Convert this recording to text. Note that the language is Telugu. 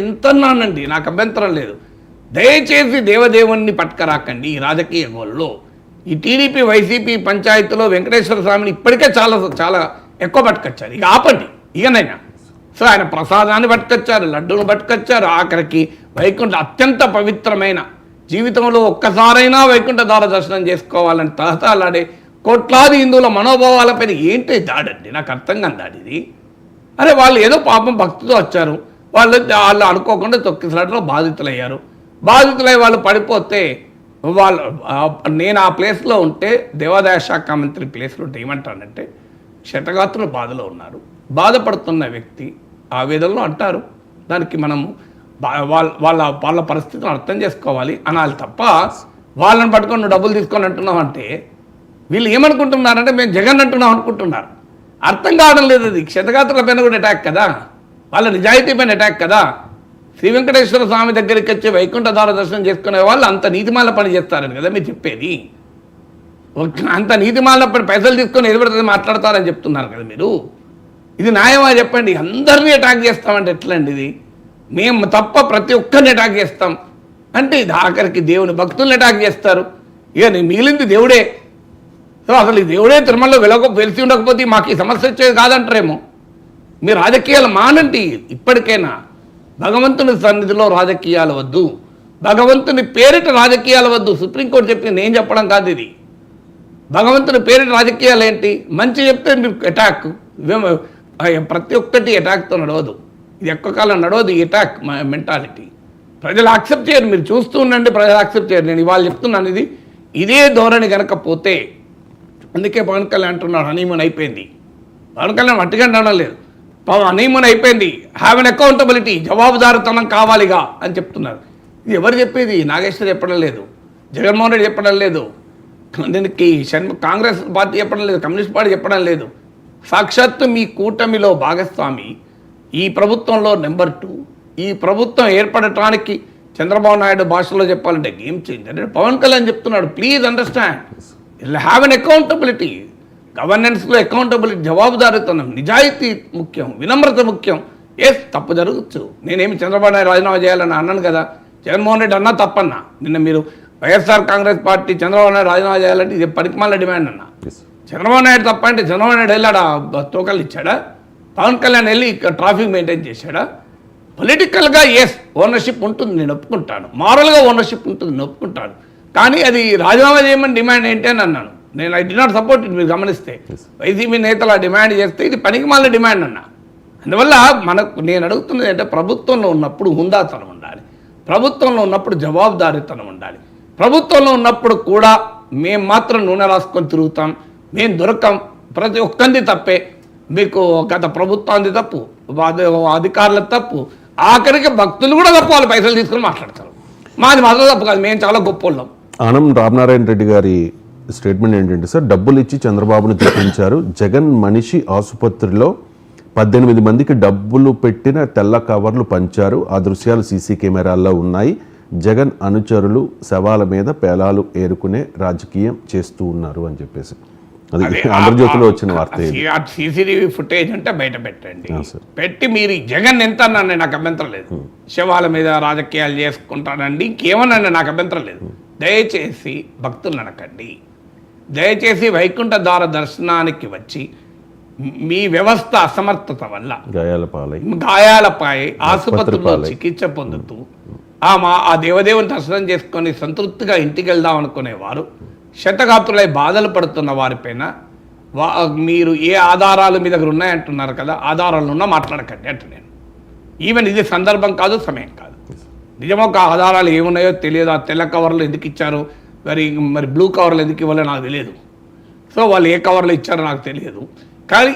ఎంతన్నానండి, నాకు అభ్యంతరం లేదు. దయచేసి దేవదేవుణ్ణి పట్టుకరాకండి ఈ రాజకీయ గోల్లో. ఈ టీడీపీ వైసీపీ పంచాయతీలో వెంకటేశ్వర స్వామిని ఇప్పటికే చాలా చాలా ఎక్కువ పట్టుకొచ్చారు. ఇక ఆపండి ఇకనైనా. సో ఆయన ప్రసాదాన్ని పట్టుకొచ్చారు, లడ్డూను పట్టుకొచ్చారు, ఆఖరికి వైకుంఠ అత్యంత పవిత్రమైన జీవితంలో ఒక్కసారైనా వైకుంఠ ద్వార దర్శనం చేసుకోవాలని తహతలాడే కోట్లాది హిందువుల మనోభావాలపైన ఏంటి దాడండి? నాకు అర్థం కాని దాడి ఇది. అరే వాళ్ళు ఏదో పాపం భక్తితో వచ్చారు, వాళ్ళు అనుకోకుండా తొక్కిసలాటలో బాధితులయ్యారు. బాధితులై వాళ్ళు పడిపోతే వాళ్ళు, నేను ఆ ప్లేస్లో ఉంటే, దేవాదాయ శాఖ మంత్రి ప్లేస్లో ఉంటే ఏమంటానంటే, క్షతగాత్రులు బాధలో ఉన్నారు, బాధపడుతున్న వ్యక్తి ఆవేదనలో అంటారు. దానికి మనము వాళ్ళ పరిస్థితిని అర్థం చేసుకోవాలి అనాలి తప్ప, వాళ్ళని పట్టుకొని నువ్వు డబ్బులు తీసుకొని అంటున్నావు అంటే వీళ్ళు ఏమనుకుంటున్నారంటే మేము జగన్ అంటున్నాం అనుకుంటున్నారు. అర్థం కావడం లేదు. అది క్షతగాత్రుల పైన కూడా అటాక్ కదా, వాళ్ళ నిజాయితీ పైన అటాక్ కదా. శ్రీ వెంకటేశ్వర స్వామి దగ్గరికి వచ్చి వైకుంఠ ద్వార దర్శనం చేసుకునే వాళ్ళు అంత నీతిమాల పని చేస్తారని కదా మీరు చెప్పేది. అంత నీతిమాల పని పైసలు తీసుకొని ఎదురుపడితే మాట్లాడతారని చెప్తున్నారు కదా మీరు. ఇది న్యాయమా చెప్పండి? అందరినీ అటాక్ చేస్తామంటే ఎట్లండి ఇది? మేము తప్ప ప్రతి ఒక్కరిని అటాక్ చేస్తాం అంటే ఇది ఆఖరికి దేవుని భక్తుల్ని అటాక్ చేస్తారు. ఇక మిగిలింది దేవుడే. సో అసలు ఈ దేవుడే తిరుమలలో వెలిసి ఉండకపోతే మాకు ఈ సమస్య వచ్చేది కాదంటారేమో. మీ రాజకీయాలు మానండి ఇప్పటికైనా. భగవంతుని సన్నిధిలో రాజకీయాలు వద్దు, భగవంతుని పేరిట రాజకీయాలు వద్దు. సుప్రీంకోర్టు చెప్పింది నేను చెప్పడం కాదు ఇది. భగవంతుని పేరిట రాజకీయాలు ఏంటి? మంచి చెప్తే మీరు అటాక్. ప్రతి ఒక్కటి అటాక్తో నడవదు, ఇది ఎక్కువ కాలం నడవదు ఈ అటాక్ మెంటాలిటీ. ప్రజలు యాక్సెప్ట్ చేయరు, మీరు చూస్తూ ఉండండి, ప్రజలు యాక్సెప్ట్ చేయరు. నేను ఇవాళ చెప్తున్నాను ఇది ఇదే ధోరణి కనుక పోతే. అందుకే పవన్ కళ్యాణ్ అంటున్నాడు హనీమూన్ అయిపోయింది. పవన్ కళ్యాణ్ మట్టిగా అనడం లేదు, హనీమూన్ అయిపోయింది, హ్యావ్ ఎన్ అకౌంటబిలిటీ, జవాబుదారుతనం కావాలిగా అని చెప్తున్నారు. ఇది ఎవరు చెప్పేది? నాగేశ్వర్ చెప్పడం లేదు, జగన్మోహన్ రెడ్డి చెప్పడం లేదు, దీనికి కాంగ్రెస్ పార్టీ చెప్పడం లేదు, కమ్యూనిస్ట్ పార్టీ చెప్పడం లేదు. సాక్షాత్తు మీ కూటమిలో భాగస్వామి, ఈ ప్రభుత్వంలో నెంబర్ 2, ఈ ప్రభుత్వం ఏర్పడటానికి చంద్రబాబు నాయుడు భాషలో చెప్పాలంటే గేమ్ చేంజర్ పవన్ కళ్యాణ్ చెప్తున్నాడు. Please understand, have an accountability. గవర్నెన్స్లో అకౌంటబిలిటీ, జవాబుదారీతనం, నిజాయితీ ముఖ్యం, వినమ్రత ముఖ్యం. ఎస్, తప్పు జరగచ్చు. నేనేమి చంద్రబాబు నాయుడు రాజీనామా చేయాలని అన్నాను కదా, జగన్మోహన్ రెడ్డి అన్నా తప్పన్నా. నిన్న మీరు వైఎస్ఆర్ కాంగ్రెస్ పార్టీ చంద్రబాబు నాయుడు రాజీనామా చేయాలంటే ఇది పరికమాల డిమాండ్ అన్నా. చంద్రబాబు నాయుడు తప్ప అంటే చంద్రబాబు నాయుడు వెళ్ళాడా తోకలు ఇచ్చాడా? పవన్ కళ్యాణ్ వెళ్ళి ఇక్కడ ట్రాఫిక్ మెయింటైన్ చేశాడా? పొలిటికల్గా ఎస్ ఓనర్షిప్ ఉంటుంది, నేను ఒప్పుకుంటాను. మారల్గా ఓనర్షిప్ ఉంటుంది, నేను ఒప్పుకుంటాను. కానీ అది రాజీనామా చేయమని డిమాండ్ ఏంటి అని అన్నాను నేను. I did not support it. మీరు గమనిస్తే వైసీపీ నేతలు ఆ డిమాండ్ చేస్తే ఇది పనికిమాలిన డిమాండ్ అన్నా. అందువల్ల నేను అడుగుతున్నది అంటే ప్రభుత్వంలో ఉన్నప్పుడు హుందాతనం ఉండాలి, ప్రభుత్వంలో ఉన్నప్పుడు జవాబుదారీతనం ఉండాలి. ప్రభుత్వంలో ఉన్నప్పుడు కూడా మేము మాత్రం నూనె రాసుకొని తిరుగుతాం, మేము దొరకం, ప్రతి ఒక్కంది తప్పే. మీకు గత ప్రభుత్వాన్ని తప్పు, అధికారుల తప్పు, ఆఖరికి భక్తులు కూడా తప్పు. వాళ్ళు పైసలు తీసుకొని మాట్లాడతారు. మాది మాత్రం తప్పు కాదు, మేము చాలా గొప్ప వాళ్ళం. ఆనం రామనారాయణ రెడ్డి గారి స్టేట్మెంట్ ఏంటంటే, సార్ డబ్బులు ఇచ్చి చంద్రబాబును తెప్పించారు. జగన్ మనిషి ఆసుపత్రిలో 18 మందికి డబ్బులు పెట్టిన తెల్ల కవర్లు పంచారు. ఆ దృశ్యాలు సీసీ కెమెరాల్లో ఉన్నాయి. జగన్ అనుచరులు శవాల మీద పేలాలు ఏరుకునే రాజకీయం చేస్తూ ఉన్నారు అని చెప్పేసి అది ఆంధ్రజ్యోతిలో వచ్చిన వార్త. సీసీటీవీ ఫుటేజ్ అంటే బయట పెట్టండి, పెట్టి మీరు జగన్ ఎంత అన్నాను నాకు అభ్యంతరం లేదు. శవాల మీద రాజకీయాలు చేసుకుంటానండి, ఇంకేమన్నా నాకు అభ్యంతరం లేదు. దయచేసి భక్తులు అనకండి, దయచేసి వైకుంఠ ద్వార దర్శనానికి వచ్చి మీ వ్యవస్థ అసమర్థత వల్ల గాయాలపై ఆసుపత్రిలో చికిత్స పొందుతూ ఆ దేవదేవుని దర్శనం చేసుకొని సంతృప్తిగా ఇంటికి వెళ్దాం అనుకునేవారు శతగాత్రులై బాధలు పడుతున్న వారిపైన మీరు ఏ ఆధారాలు మీ దగ్గర ఉన్నాయంటున్నారు కదా, ఆధారాలు ఉన్నా మాట్లాడకండి అంటే నేను. ఈవెన్ ఇది సందర్భం కాదు, సమయం కాదు. నిజమో ఒక ఆధారాలు ఏమున్నాయో తెలియదు. ఆ తెల్ల కవర్లు ఎందుకు ఇచ్చారు, మరి బ్లూ కవర్లు ఎందుకు ఇవ్వాలో నాకు తెలియదు. సో వాళ్ళు ఏ కవర్లు ఇచ్చారో నాకు తెలియదు. కానీ